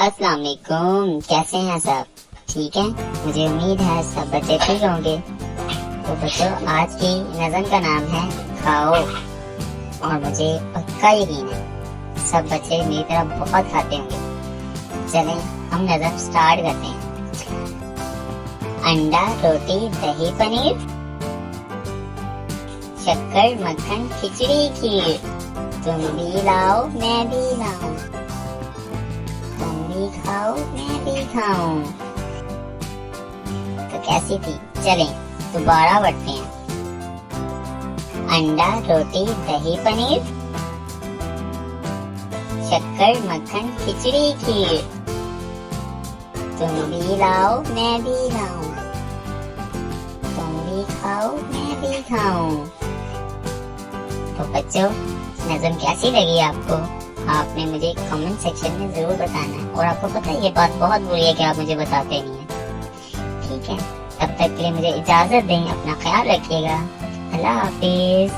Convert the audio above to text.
अस्सलाम वालेकुम, कैसे हैं सब? ठीक है, मुझे उम्मीद है सब बच्चे ठीक होंगे। तो बच्चों, आज की नज़म का नाम है खाओ, और मुझे पक्का यकीन है सब बच्चे मेरी तरह बहुत खाते होंगे। चलें हम नज़म स्टार्ट करते हैं। अंडा, रोटी, दही, पनीर, शक्कर, मक्खन, खिचड़ी, खीर, तुम भी लाओ मैं भी लाऊं, तुम भी खाओ मैं भी खाऊं। तो कैसी थी? चलें दोबारा बढ़ते हैं। अंडा, रोटी, दही, पनीर, शक्कर, मक्खन, खिचड़ी, खीर, तुम भी लाओ मैं भी लाऊं, तुम भी खाओ मैं भी खाऊं। तो बच्चों, नज़म कैसी लगी आपको? आपने मुझे कमेंट सेक्शन में जरूर बताना है। और आपको पता है ये बात बहुत बुरी है कि आप मुझे बताते नहीं हैं। ठीक है, तब तक के लिए मुझे इजाजत दें, अपना ख्याल रखिएगा। अल्लाह हाफिज।